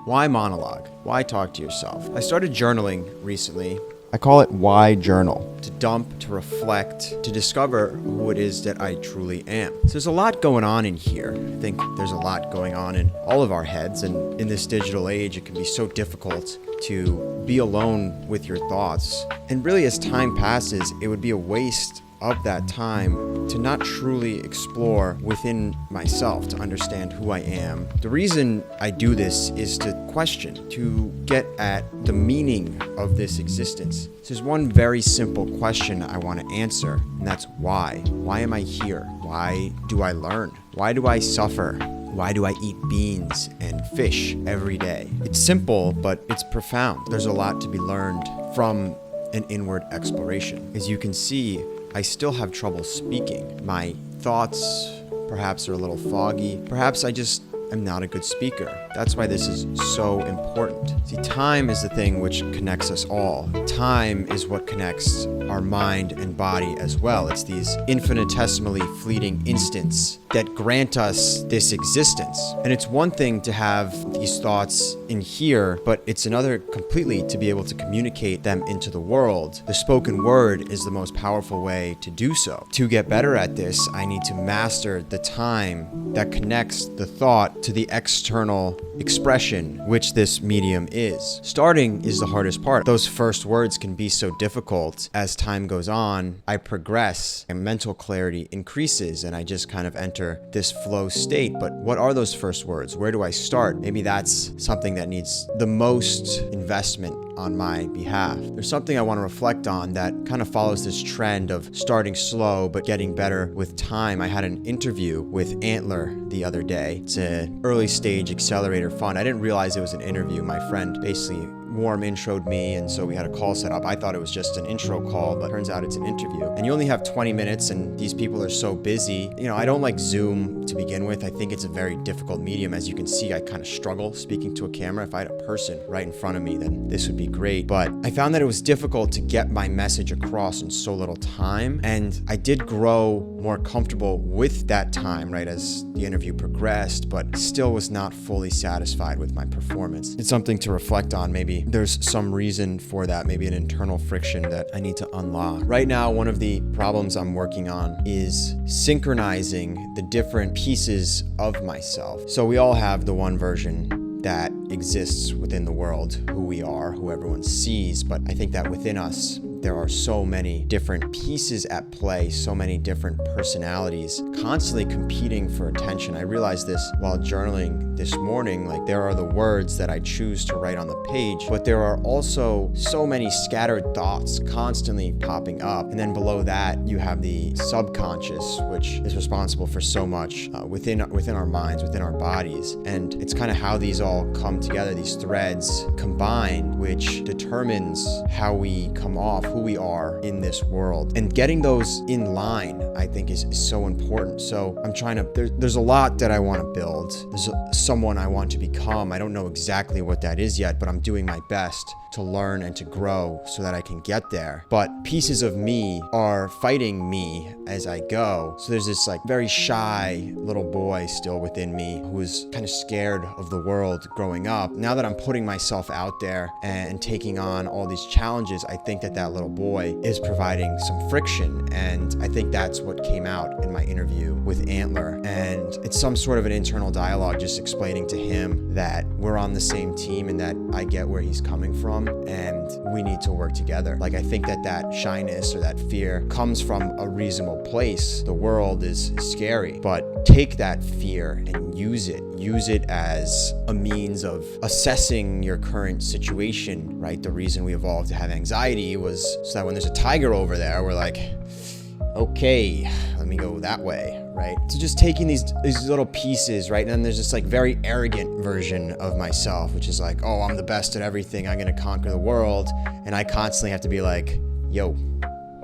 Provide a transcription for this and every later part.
Why monologue? Why talk to yourself? I started journaling recently. I call it Why Journal. To dump, to reflect, to discover who it is that I truly am. So there's a lot going on in here. I think there's a lot going on in all of our heads, and in this digital age, it can be so difficult to be alone with your thoughts. And really, as time passes, it would be a waste of that time to not truly explore within myself, to understand who I am. The reason I do this is to question, to get at the meaning of this existence. So there's one very simple question I want to answer, and that's why. Why am I here? Why do I learn? Why do I suffer? Why do I eat beans and fish every day? It's simple, but it's profound. There's a lot to be learned from an inward exploration. As you can see, I still have trouble speaking. My thoughts perhaps are a little foggy. Perhaps I just am not a good speaker. That's why this is so important. See, time is the thing which connects us all. Time is what connects our mind and body as well. It's these infinitesimally fleeting instants that grant us this existence. And it's one thing to have these thoughts in here, but it's another completely to be able to communicate them into the world. The spoken word is the most powerful way to do so. To get better at this, I need to master the time that connects the thought to the external expression, which this medium is. Starting is the hardest part. Those first words can be so difficult. As time goes on, I progress and mental clarity increases, and I just kind of enter this flow state. But what are those first words? Where do I start? Maybe that's something that needs the most investment on my behalf. There's something I want to reflect on that kind of follows this trend of starting slow but getting better with time. I had an interview with Antler the other day. It's an early stage accelerator fund. I didn't realize it was an interview. My friend basically warm introed me, and so we had a call set up. I thought it was just an intro call, but turns out it's an interview. And you only have 20 minutes, and these people are so busy. You know, I don't like Zoom to begin with. I think it's a very difficult medium. As you can see, I kind of struggle speaking to a camera. If I had a person right in front of me, then this would be great. But I found that it was difficult to get my message across in so little time. And I did grow more comfortable with that time, right, as the interview progressed, but still was not fully satisfied with my performance. It's something to reflect on. Maybe there's some reason for that, maybe an internal friction that I need to unlock. Right now, one of the problems I'm working on is synchronizing the different pieces of myself. So we all have the one version that exists within the world, who we are, who everyone sees, but I think that within us, there are so many different pieces at play, so many different personalities constantly competing for attention. I realized this while journaling this morning. Like, there are the words that I choose to write on the page, but there are also so many scattered thoughts constantly popping up. And then below that, you have the subconscious, which is responsible for so much within our minds, within our bodies. And it's kind of how these all come together, these threads combine, which determines how we come off, who we are in this world. And getting those in line, I think, is so important. So I'm trying to, there's a lot that I want to build. There's someone I want to become. I don't know exactly what that is yet, but I'm doing my best to learn and to grow so that I can get there. But pieces of me are fighting me as I go. So there's this like very shy little boy still within me who was kind of scared of the world growing up. Now that I'm putting myself out there and taking on all these challenges, I think that that little boy is providing some friction. And I think that's what came out in my interview with Antler. And it's some sort of an internal dialogue, just explaining to him that we're on the same team and that I get where he's coming from and we need to work together. Like, I think that that shyness or that fear comes from a reasonable place. The world is scary, but take that fear and use it. Use it as a means of assessing your current situation, right? The reason we evolved to have anxiety was so that when there's a tiger over there, we're like, okay, let me go that way, right? So just taking these little pieces, right? And then there's this like very arrogant version of myself, which is like, oh, I'm the best at everything. I'm going to conquer the world. And I constantly have to be like, yo,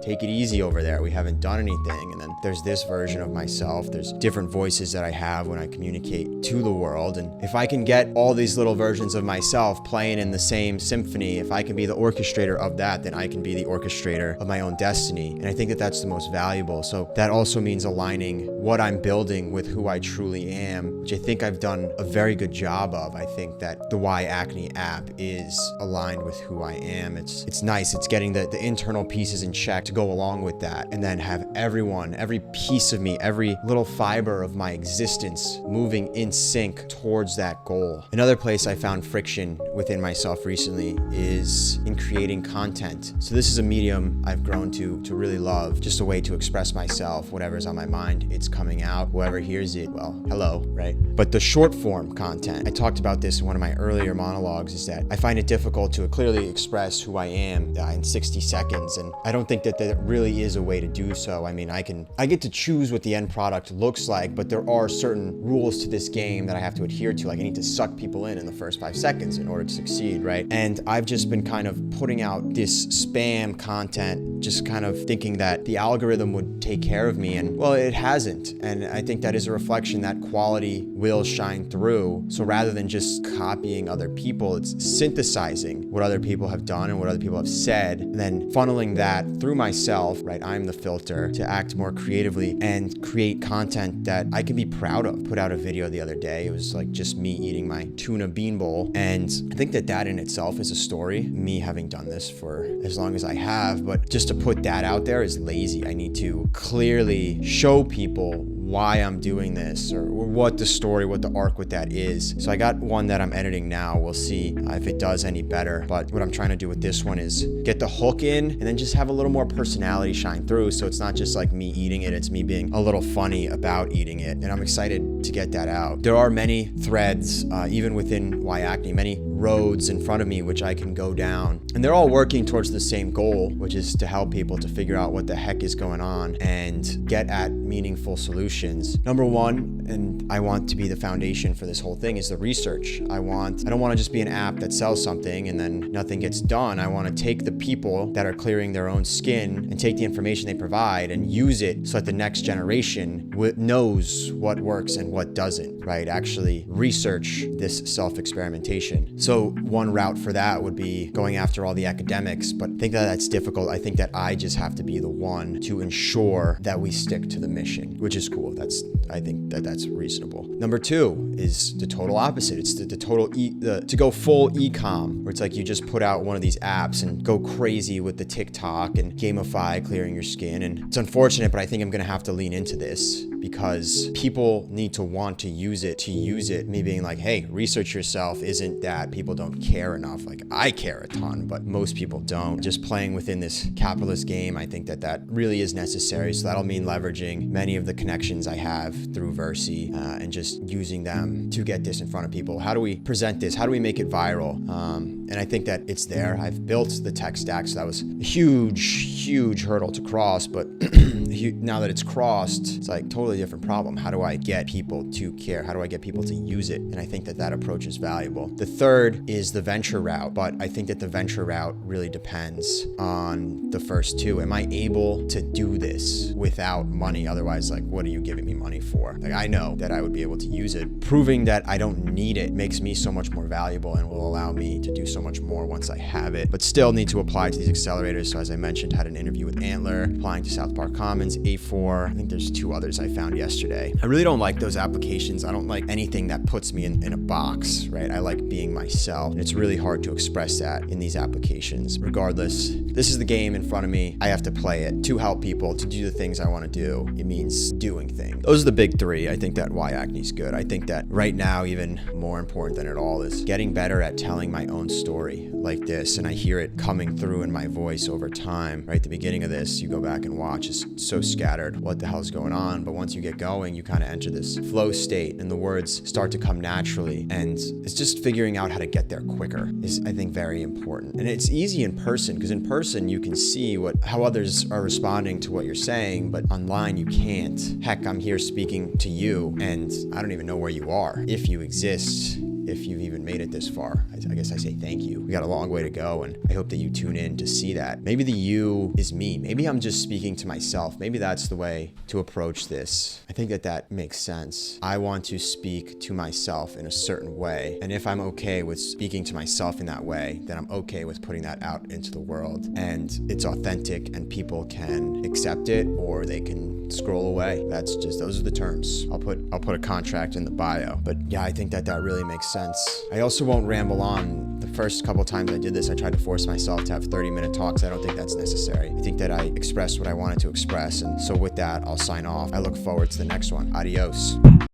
take it easy over there. We haven't done anything. And then there's this version of myself. There's different voices that I have when I communicate to the world. And if I can get all these little versions of myself playing in the same symphony, if I can be the orchestrator of that, then I can be the orchestrator of my own destiny. And I think that that's the most valuable. So that also means aligning what I'm building with who I truly am, which I think I've done a very good job of. I think that the Why Acne app is aligned with who I am. It's nice. It's getting the internal pieces in check to go along with that, and then have everyone, every piece of me, every little fiber of my existence moving in sync towards that goal. Another place I found friction within myself recently is in creating content. So this is a medium I've grown to really love, just a way to express myself. Whatever's on my mind, it's coming out. Whoever hears it, well, hello, right? But the short form content, I talked about this in one of my earlier monologues, is that I find it difficult to clearly express who I am in 60 seconds. And I don't think that there really is a way to do so. I mean, I get to choose what the end product looks like, but there are certain rules to this game that I have to adhere to. Like, I need to suck people in the first 5 seconds in order to succeed, right? And I've just been kind of putting out this spam content, just kind of thinking that the algorithm would take care of me, and well, it hasn't. And I think that is a reflection that quality will shine through. So rather than just copying other people, it's synthesizing what other people have done and what other people have said, and then funneling that through myself, right? I'm the filter to act more creatively and create content that I can be proud of. Put out a video the other day. It was like just me eating my tuna bean bowl. And I think that in itself is a story, me having done this for as long as I have, but just to put that out there is lazy. I need to clearly show people why I'm doing this, or what the story, what the arc with that is. So I got one that I'm editing now. We'll see if it does any better. But what I'm trying to do with this one is get the hook in and then just have a little more personality shine through. So it's not just like me eating it, it's me being a little funny about eating it. And I'm excited to get that out. There are many threads, even within Why Acne, many roads in front of me which I can go down. And they're all working towards the same goal, which is to help people to figure out what the heck is going on and get at meaningful solutions. Number one, and I want to be the foundation for this whole thing, is the research. I don't want to just be an app that sells something and then nothing gets done. I want to take the people that are clearing their own skin and take the information they provide and use it so that the next generation knows what works and what doesn't, right? Actually research this self-experimentation. So one route for that would be going after all the academics, but I think that that's difficult. I think that I just have to be the one to ensure that we stick to the mission, which is cool. I think that's reasonable. Number two is the total opposite. It's the total to go full e-com, where it's like you just put out one of these apps and go crazy with the TikTok and gamify clearing your skin. And it's unfortunate, but I think I'm going to have to lean into this because people need to want to use it. Me being like, hey, research yourself isn't that people don't care enough. Like, I care a ton, but most people don't. Just playing within this capitalist game, I think that really is necessary. So that'll mean leveraging many of the connections I have through Versi and just using them to get this in front of people. How do we present this? How do we make it viral? And I think that it's there. I've built the tech stack, so that was a huge hurdle to cross, but now that it's crossed, it's like totally different problem. How do I get people to care? How do I get people to use it? And I think that approach is valuable. The third is the venture route, but I think that the venture route really depends on the first two. Am I able to do this without money? Otherwise, like, what are you giving me money for? Like, I know that I would be able to use it. Proving that I don't need it makes me so much more valuable and will allow me to do so much more once I have it, but still need to apply to these accelerators. So as I mentioned, had an interview with Antler, applying to South Park Commons, A4. I think there's 2 others I found yesterday. I really don't like those applications. I don't like anything that puts me in a box, right? I like being myself, and it's really hard to express that in these applications. Regardless, this is the game in front of me. I have to play it to help people to do the things I want to do. It means doing things. Those are the big 3. I think that Why Acne is good. I think that right now, even more important than it all, is getting better at telling my own story like this. And I hear it coming through in my voice over time. Right at the beginning of this, you go back and watch, it's so scattered. What the hell's going on? But once you get going, you kind of enter this flow state and the words start to come naturally. And it's just figuring out how to get there quicker is, I think, very important. And it's easy in person, because in person you can see how others are responding to what you're saying, but online you can't. Heck, I'm here speaking to you and I don't even know where you are. If you exist, if you've even made it this far. I guess I say thank you. We got a long way to go, and I hope that you tune in to see that. Maybe the you is me. Maybe I'm just speaking to myself. Maybe that's the way to approach this. I think that makes sense. I want to speak to myself in a certain way, and if I'm okay with speaking to myself in that way, then I'm okay with putting that out into the world, and it's authentic, and people can accept it or they can scroll away. Those are the terms. I'll put a contract in the bio. But yeah, I think that really makes sense. I also won't ramble on. The first couple times I did this, I tried to force myself to have 30-minute talks. I don't think that's necessary. I think that I expressed what I wanted to express, and so with that, I'll sign off. I look forward to the next one. Adios.